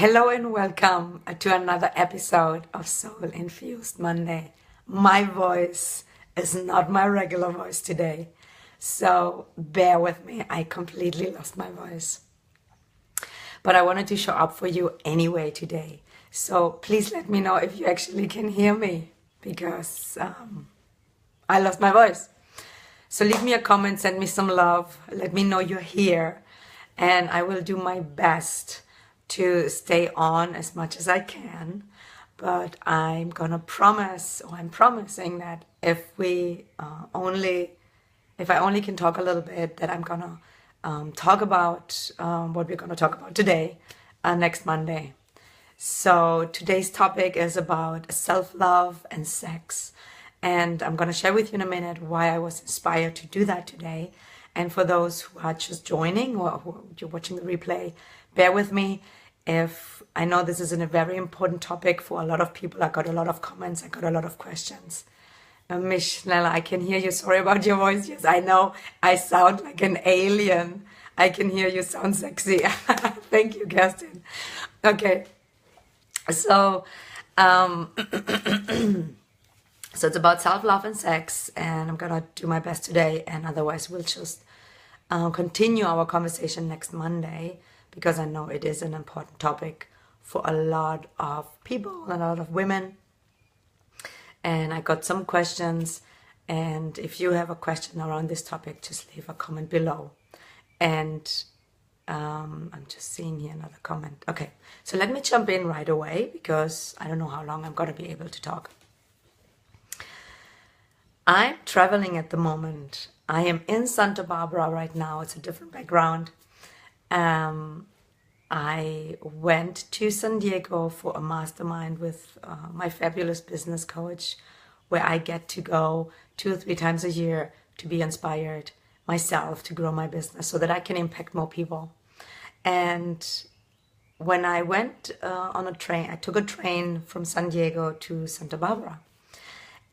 Hello and welcome to another episode of Soul Infused Monday. My voice is not my regular voice today, so bear with me. I completely lost my voice. But I wanted to show up for you anyway today. So please let me know if you actually can hear me because I lost my voice. So leave me a comment, send me some love, let me know you're here, and I will do my best to stay on as much as I can. But I'm gonna promise, or I'm promising that if I only can talk a little bit, that I'm gonna talk about what we're gonna talk about today, next Monday. So today's topic is about self-love and sex. And I'm going to share with you in a minute why I was inspired to do that today. And for those who are just joining or who you're watching the replay, bear with me. If I know this is a very important topic for a lot of people, I got a lot of comments, I got a lot of questions. Miss Schnella, I can hear you. Sorry about your voice. Yes, I know I sound like an alien. I can hear you sound sexy. Thank you, Kerstin. Okay. So, so it's about self-love and sex, and I'm gonna do my best today, and otherwise we'll just continue our conversation next Monday, because I know it is an important topic for a lot of people, a lot of women. And I got some questions, and if you have a question around this topic, just leave a comment below. And I'm just seeing here another comment. Okay, so let me jump in right away, because I don't know how long I'm gonna be able to talk. I'm traveling at the moment. I am in Santa Barbara right now. It's a different background. I went to San Diego for a mastermind with my fabulous business coach, where I get to go 2 or 3 times a year to be inspired myself to grow my business so that I can impact more people. And when I went on a train, I took a train from San Diego to Santa Barbara.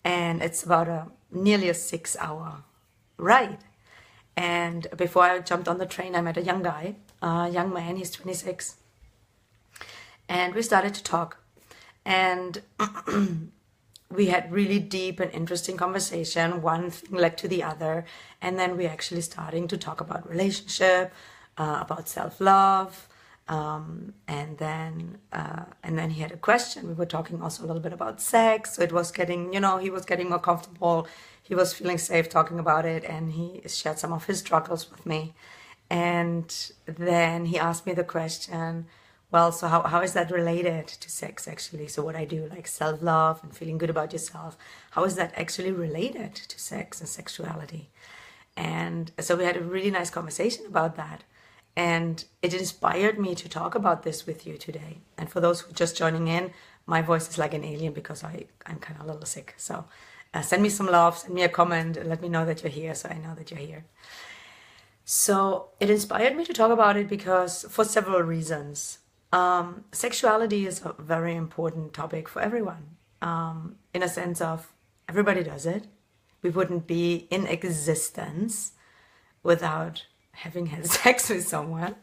And it's about nearly a 6-hour ride. And before I jumped on the train, I met a young guy, a young man, he's 26. And we started to talk. And we had really deep and interesting conversation. One thing led to the other. And then we actually starting to talk about relationship, about self-love. And then he had a question. We were talking also a little bit about sex. So it was getting, he was getting more comfortable. He was feeling safe talking about it, and he shared some of his struggles with me. And then he asked me the question, well, so how is that related to sex actually? So what I do, like self-love and feeling good about yourself, how is that actually related to sex and sexuality? And so we had a really nice conversation about that. And it inspired me to talk about this with you today. And for those who are just joining in, my voice is like an alien because I'm kind of a little sick. So send me some love, send me a comment, and let me know that you're here so I know that you're here. So it inspired me to talk about it because for several reasons. Sexuality is a very important topic for everyone. In a sense of everybody does it. We wouldn't be in existence without having had sex with someone.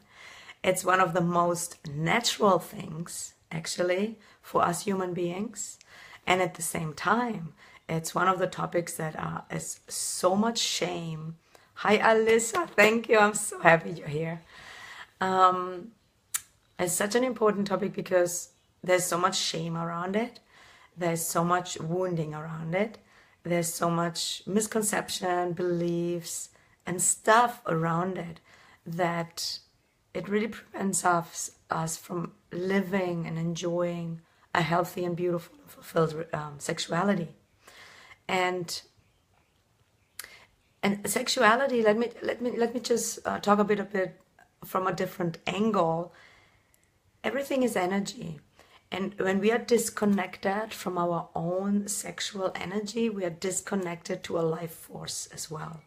It's one of the most natural things, actually, for us human beings. And at the same time, it's one of the topics that is so much shame. Hi, Alyssa. Thank you. I'm so happy you're here. It's such an important topic because there's so much shame around it. There's so much wounding around it. There's so much misconception, beliefs, and stuff around it that it really prevents us from living and enjoying a healthy and beautiful and fulfilled sexuality. And sexuality, let me just talk a bit from a different angle. Everything is energy. And when we are disconnected from our own sexual energy, we are disconnected to a life force as well.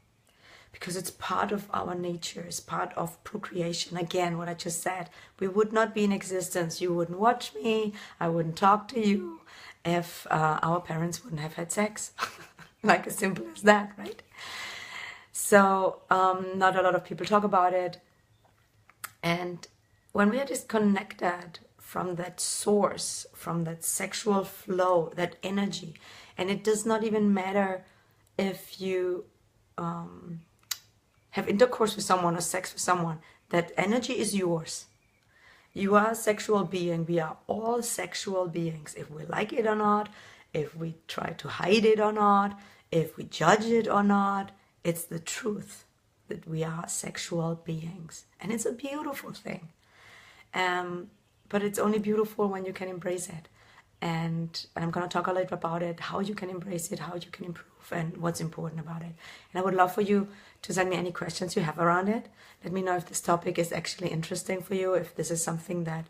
Because it's part of our nature, it's part of procreation. Again, what I just said, we would not be in existence. You wouldn't watch me, I wouldn't talk to you if our parents wouldn't have had sex. Like as simple as that, right? So not a lot of people talk about it. And when we are disconnected from that source, from that sexual flow, that energy. And it does not even matter if you have intercourse with someone or sex with someone. That energy is yours. You are a sexual being. We are all sexual beings. If we like it or not, if we try to hide it or not, if we judge it or not, it's the truth that we are sexual beings. And it's a beautiful thing. But it's only beautiful when you can embrace it. And I'm going to talk a little about it, how you can embrace it, how you can improve, and what's important about it. And I would love for you to send me any questions you have around it. Let me know if this topic is actually interesting for you, if this is something that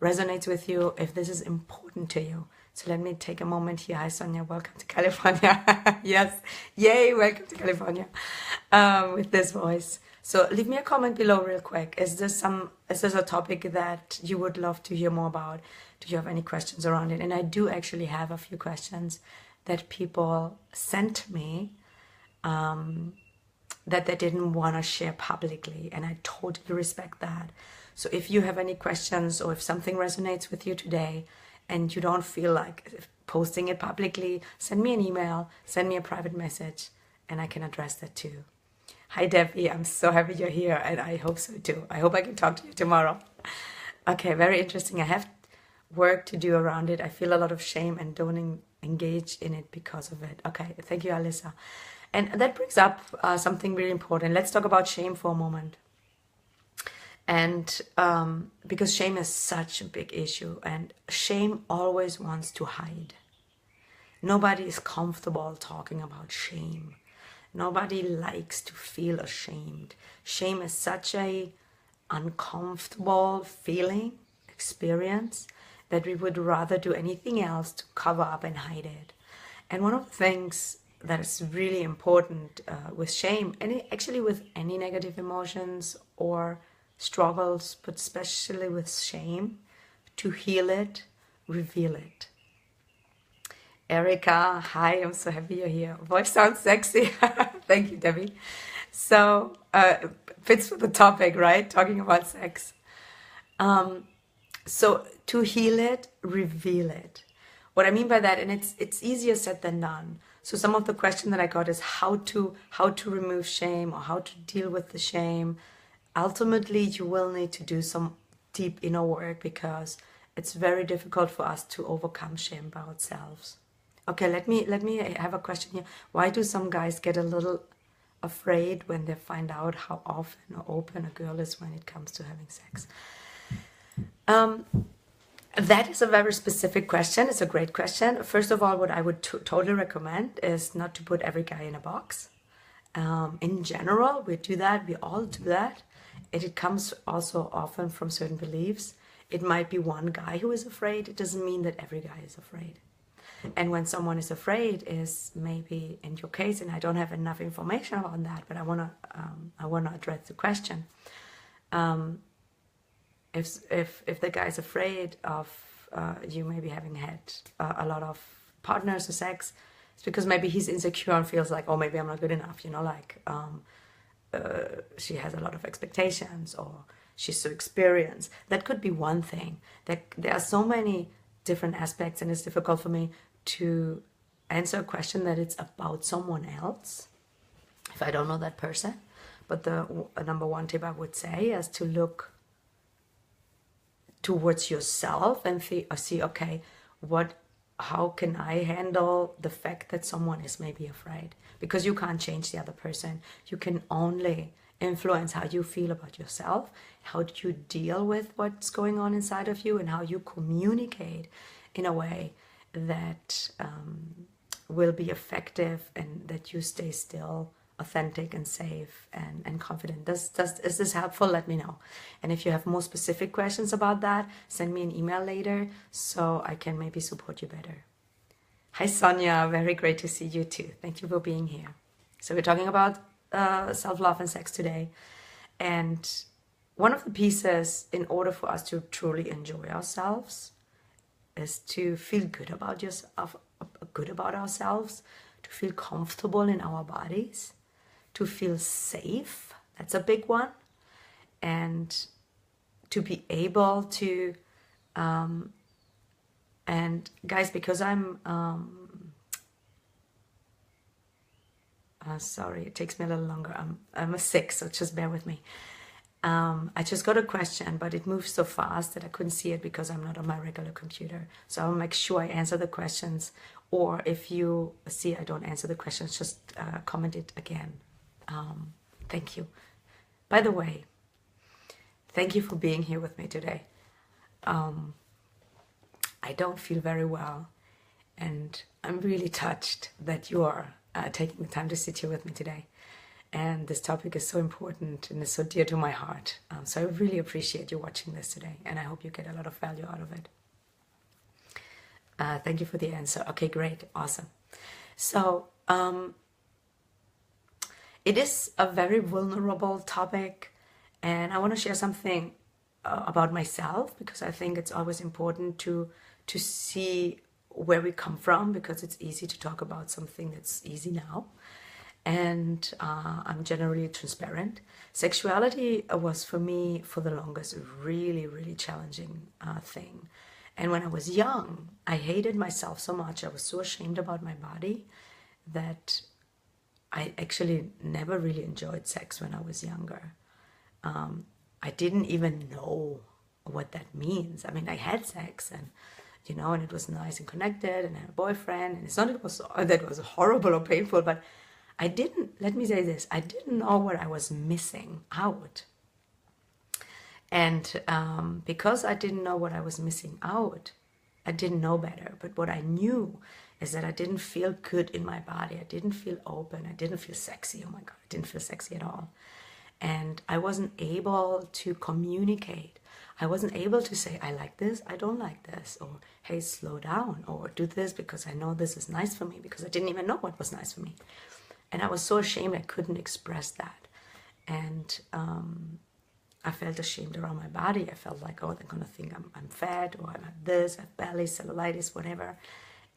resonates with you, if this is important to you. So let me take a moment here. Hi, Sonia. Welcome to California. Yes. Yay. Welcome to California. With this voice. So leave me a comment below real quick. Is this a topic that you would love to hear more about? Do you have any questions around it? And I do actually have a few questions that people sent me that they didn't want to share publicly. And I totally respect that. So if you have any questions or if something resonates with you today and you don't feel like posting it publicly, send me an email, send me a private message, and I can address that too. Hi, Debbie. I'm so happy you're here, and I hope so too. I hope I can talk to you tomorrow. Okay, very interesting. I have work to do around it. I feel a lot of shame and don't engage in it because of it. Okay, thank you, Alyssa. And that brings up something really important. Let's talk about shame for a moment. And because shame is such a big issue, and shame always wants to hide. Nobody is comfortable talking about shame. Nobody likes to feel ashamed. Shame is such a uncomfortable feeling, experience, that we would rather do anything else to cover up and hide it. And one of the things that is really important with shame, and actually with any negative emotions or struggles, but especially with shame, to heal it, reveal it. Erica, hi, I'm so happy you're here. Voice sounds sexy. Thank you, Debbie. So, fits with the topic, right? Talking about sex. So, to heal it, reveal it. What I mean by that, and it's easier said than done. So some of the question that I got is how to remove shame or how to deal with the shame. Ultimately, you will need to do some deep inner work because it's very difficult for us to overcome shame by ourselves. Okay, let me have a question here. Why do some guys get a little afraid when they find out how often or open a girl is when it comes to having sex? That is a very specific question. It's a great question. First of all, what I would totally recommend is not to put every guy in a box. In general, we do that. We all do that. It comes also often from certain beliefs. It might be one guy who is afraid. It doesn't mean that every guy is afraid. And when someone is afraid, is maybe in your case, and I don't have enough information about that, but I wanna address the question. If the guy is afraid of you maybe having had a lot of partners or sex, it's because maybe he's insecure and feels like, oh, maybe I'm not good enough, like she has a lot of expectations or she's so experienced. That could be one thing. There are so many different aspects, and it's difficult for me to answer a question that it's about someone else if I don't know that person. But the number one tip I would say is to look towards yourself and see, okay, how can I handle the fact that someone is maybe afraid? Because you can't change the other person. You can only influence how you feel about yourself, how do you deal with what's going on inside of you, and how you communicate in a way that will be effective and that you stay still, authentic and safe and confident. Is this helpful? Let me know. And if you have more specific questions about that, send me an email later so I can maybe support you better. Hi, Sonia. Very great to see you too. Thank you for being here. So we're talking about self-love and sex today. And one of the pieces in order for us to truly enjoy ourselves is to feel good about ourselves, to feel comfortable in our bodies, to feel safe. That's a big one. And to be able to And guys, because I'm sorry, it takes me a little longer. I'm a 6, so just bear with me. I just got a question, but it moves so fast that I couldn't see it because I'm not on my regular computer. So I'll make sure I answer the questions, or if you see I don't answer the questions, just comment it again. Thank you. By the way, thank you for being here with me today. I don't feel very well, and I'm really touched that you are taking the time to sit here with me today. And this topic is so important and is so dear to my heart. So I really appreciate you watching this today, and I hope you get a lot of value out of it. Thank you for the answer. Okay, great, awesome. So it is a very vulnerable topic, and I want to share something about myself, because I think it's always important to see where we come from, because it's easy to talk about something that's easy now. And I'm generally transparent. Sexuality was for me for the longest a really, really challenging thing. And when I was young, I hated myself so much. I was so ashamed about my body that I actually never really enjoyed sex when I was younger. I didn't even know what that means. I mean, I had sex, and and it was nice and connected, and I had a boyfriend, and it's not that it was horrible or painful, but I didn't, let me say this, I didn't know what I was missing out. And because I didn't know what I was missing out, I didn't know better. But what I knew is that I didn't feel good in my body. I didn't feel open. I didn't feel sexy. Oh my God, I didn't feel sexy at all. And I wasn't able to communicate. I wasn't able to say, I like this, I don't like this, or hey, slow down, or do this because I know this is nice for me, because I didn't even know what was nice for me. And I was so ashamed I couldn't express that. And I felt ashamed around my body. I felt like, oh, they're going to think I'm fat, or I have this, I have belly, cellulitis, whatever.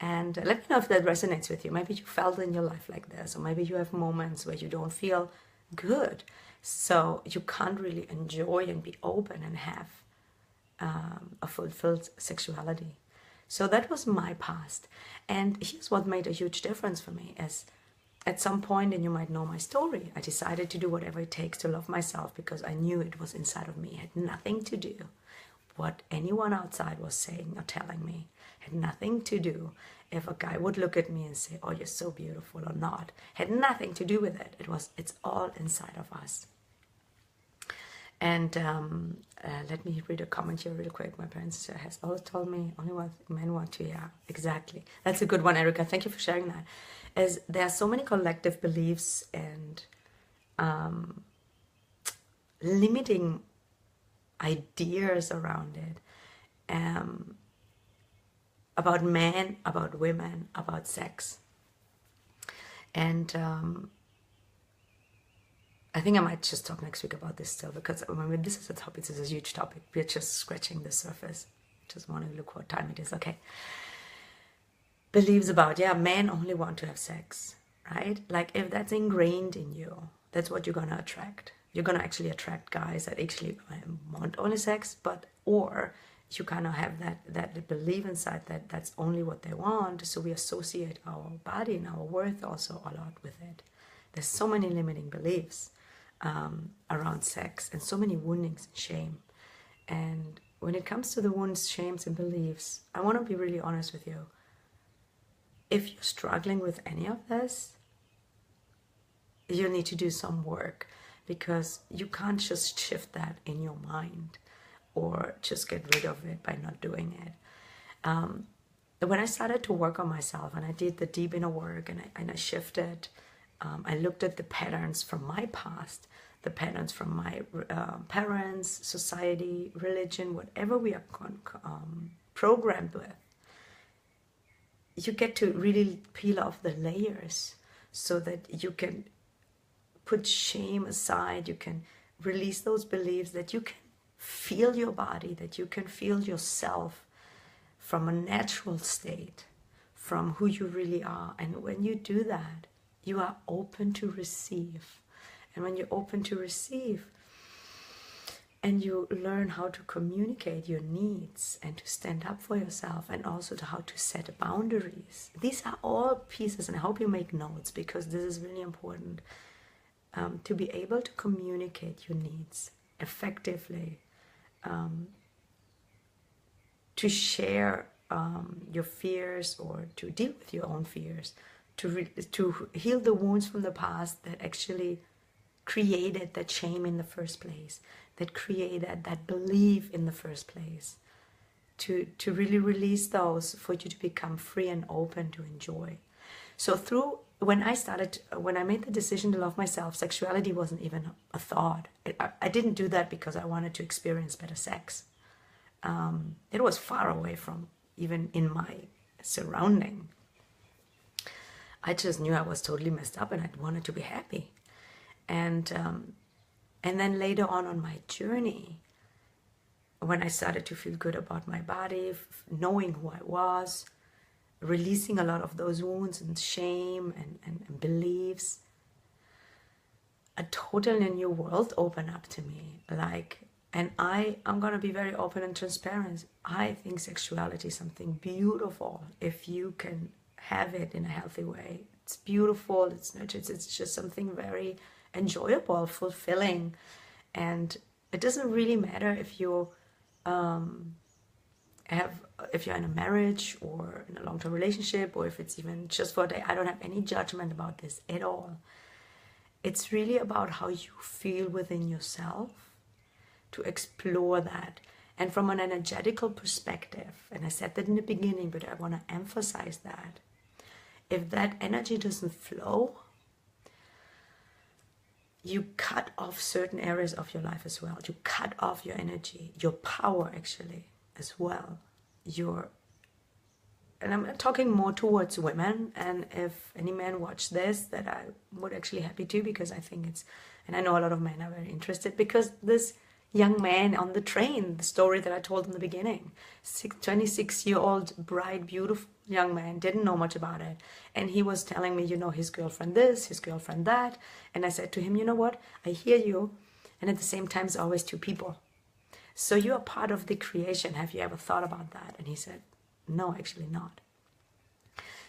And let me know if that resonates with you. Maybe you felt in your life like this, or maybe you have moments where you don't feel good. So you can't really enjoy and be open and have a fulfilled sexuality. So that was my past. And here's what made a huge difference for me is, at some point, and you might know my story, I decided to do whatever it takes to love myself, because I knew it was inside of me. It had nothing to do what anyone outside was saying or telling me. It had nothing to do if a guy would look at me and say, oh, you're so beautiful, or not. It had nothing to do with it. It's all inside of us. And let me read a comment here real quick. My parents has always told me only what men want to. Yeah, exactly. That's a good one, Erica. Thank you for sharing that. As there are so many collective beliefs and limiting ideas around it, about men, about women, about sex. And I think I might just talk next week about this still, because I mean, this is a topic, this is a huge topic. We're just scratching the surface. Just want to look what time it is. Okay. Beliefs about, yeah, men only want to have sex, right? Like, if that's ingrained in you, that's what you're going to attract. You're going to actually attract guys that actually want only sex, or you kind of have that belief inside that that's only what they want. So we associate our body and our worth also a lot with it. There's so many limiting beliefs around sex, and so many woundings and shame. And when it comes to the wounds, shames, and beliefs, I want to be really honest with you. If you're struggling with any of this, you need to do some work, because you can't just shift that in your mind or just get rid of it by not doing it. When I started to work on myself, and I did the deep inner work, and I shifted, I looked at the patterns from my past, the patterns from my parents, society, religion, whatever we are programmed with. You get to really peel off the layers so that you can put shame aside, you can release those beliefs, that you can feel your body, that you can feel yourself from a natural state, from who you really are. And when you do that, you are open to receive. And when you're open to receive, and you learn how to communicate your needs and to stand up for yourself, and also to how to set boundaries. These are all pieces, and I hope you make notes, because this is really important, to be able to communicate your needs effectively, to share your fears, or to deal with your own fears, to heal the wounds from the past that actually created that shame in the first place, that created that belief in the first place, to really release those for you to become free and open to enjoy. So when I made the decision to love myself, sexuality wasn't even a thought. I didn't do that because I wanted to experience better sex. It was far away from even in my surrounding. I just knew I was totally messed up and I wanted to be happy. And then later on my journey, when I started to feel good about my body, knowing who I was, releasing a lot of those wounds and shame and beliefs, a totally new world opened up to me. And I'm going to be very open and transparent. I think sexuality is something beautiful if you can have it in a healthy way. It's beautiful, it's nurtured, it's just something very enjoyable, fulfilling. And it doesn't really matter if you if you're in a marriage or in a long-term relationship, or if it's even just for a day. I don't have any judgment about this at all. It's really about how you feel within yourself, to explore that. And from an energetical perspective, and I said that in the beginning, but I want to emphasize that, if that energy doesn't flow, you cut off certain areas of your life as well. You cut off your energy, your power actually as well. And I'm talking more towards women, and if any men watch this, that I would actually happy to, because I think and I know a lot of men are very interested, because this young man on the train, the story that I told in the beginning, 26-year-old, bright, beautiful young man, didn't know much about it. And he was telling me, his girlfriend this, his girlfriend that. And I said to him, you know what? I hear you. And at the same time, it's always two people. So you are part of the creation. Have you ever thought about that? And he said, no, actually not.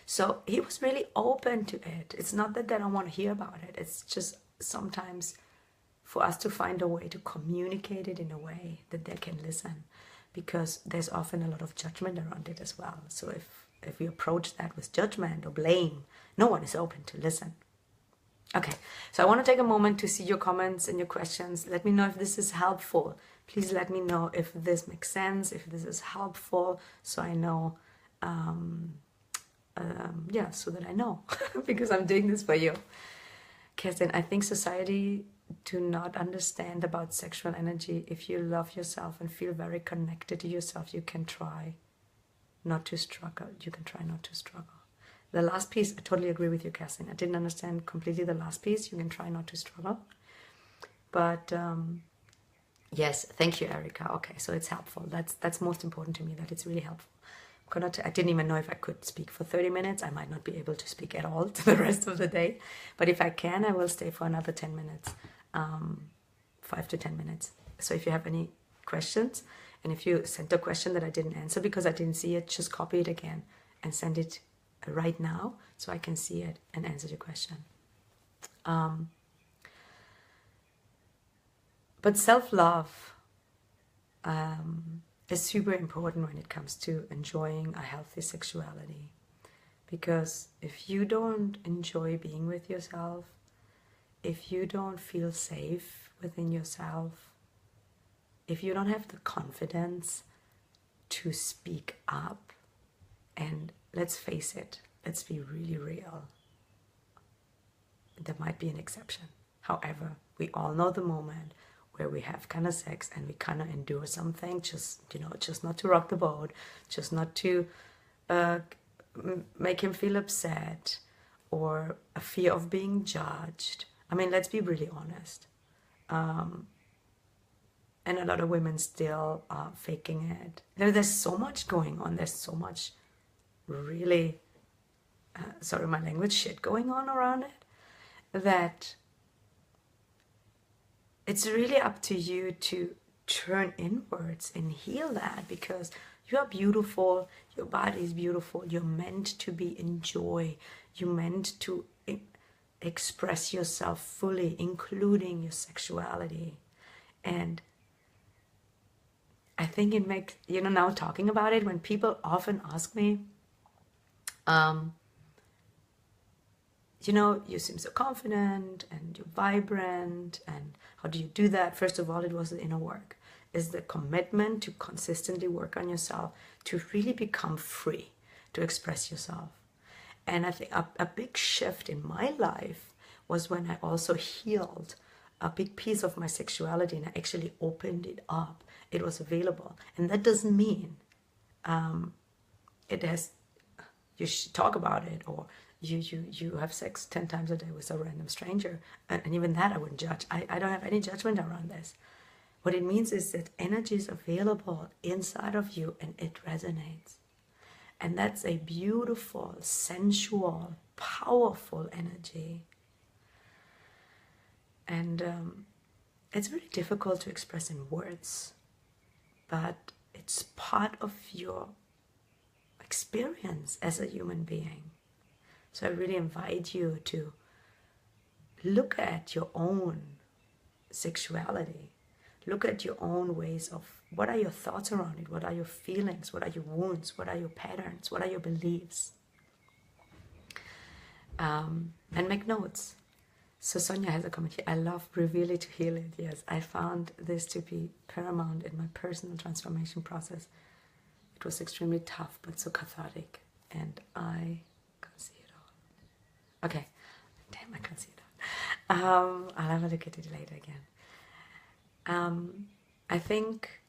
So he was really open to it. It's not that they don't want to hear about it. It's just sometimes for us to find a way to communicate it in a way that they can listen, because there's often a lot of judgment around it as well. So if we approach that with judgment or blame, no one is open to listen. Okay, so I want to take a moment to see your comments and your questions. Let me know if this is helpful. Please let me know if this makes sense, if this is helpful, so I know, so that I know, because I'm doing this for you. Kerstin, I think society do not understand about sexual energy. If you love yourself and feel very connected to yourself, you can try not to struggle. You can try not to struggle. The last piece, I totally agree with you, Kerstin. I didn't understand completely the last piece. You can try not to struggle. But yes, thank you, Erica. Okay, so it's helpful. That's most important to me, that it's really helpful. I didn't even know if I could speak for 30 minutes. I might not be able to speak at all to the rest of the day. But if I can, I will stay for another 10 minutes, 5 to 10 minutes. So if you have any questions, and if you sent a question that I didn't answer because I didn't see it, just copy it again and send it right now so I can see it and answer your question. But self-love is super important when it comes to enjoying a healthy sexuality. Because if you don't enjoy being with yourself, if you don't feel safe within yourself, if you don't have the confidence to speak up, and let's face it, let's be really real, there might be an exception. However, we all know the moment where we have kind of sex and we kind of endure something, just not to rock the boat, just not to make him feel upset, or a fear of being judged. I mean, let's be really honest. And a lot of women still are faking it. There's so much going on. There's so much really, sorry my language, shit going on around it, that it's really up to you to turn inwards and heal that, because you are beautiful, your body is beautiful, you're meant to be in joy, you're meant to express yourself fully, including your sexuality. And I think it makes, now talking about it, when people often ask me, you seem so confident and you're vibrant, and how do you do that? First of all, it was the inner work. Is the commitment to consistently work on yourself, to really become free, to express yourself. And I think a big shift in my life was when I also healed a big piece of my sexuality, and I actually opened it up. It was available. And that doesn't mean you should talk about it, or you have sex 10 times a day with a random stranger. And even that I wouldn't judge. I don't have any judgment around this. What it means is that energy is available inside of you and it resonates. And that's a beautiful, sensual, powerful energy. And it's really difficult to express in words, but it's part of your experience as a human being. So I really invite you to look at your own sexuality. Look at your own ways of, what are your thoughts around it? What are your feelings? What are your wounds? What are your patterns? What are your beliefs? And make notes. So Sonia has a comment here. I love reveal it to heal it. Yes, I found this to be paramount in my personal transformation process. It was extremely tough, but so cathartic. And I can't see it all. Okay. Damn, I can't see it all. I'll have a look at it later again. I think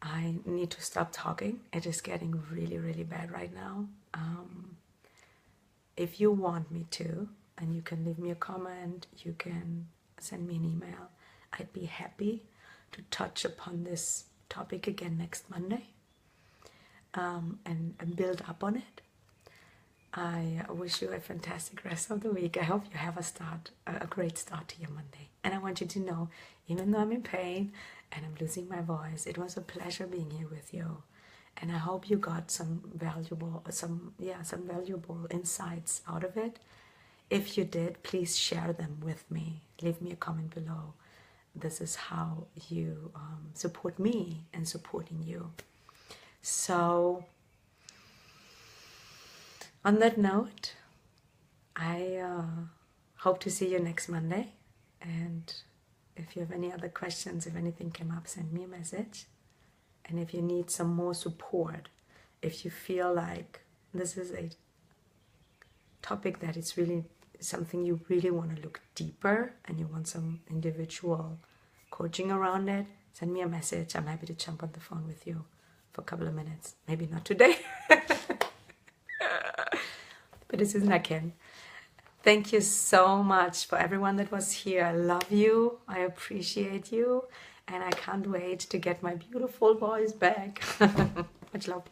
I need to stop talking. It is getting really, really bad right now. If you want me to, and you can leave me a comment, you can send me an email. I'd be happy to touch upon this topic again next Monday, and build up on it. I wish you a fantastic rest of the week. I hope you have a great start to your Monday. And I want you to know, even though I'm in pain and I'm losing my voice, it was a pleasure being here with you. And I hope you got some valuable insights out of it. If you did, please share them with me. Leave me a comment below. This is how you support me and supporting you. So, on that note, I hope to see you next Monday. And if you have any other questions, if anything came up, send me a message. And if you need some more support, if you feel like this is a topic that is really something you really want to look deeper and you want some individual coaching around it, send me a message. I'm happy to jump on the phone with you for a couple of minutes. Maybe not today. But as soon as I can. Thank you so much for everyone that was here. I love you. I appreciate you. And I can't wait to get my beautiful voice back. Much love.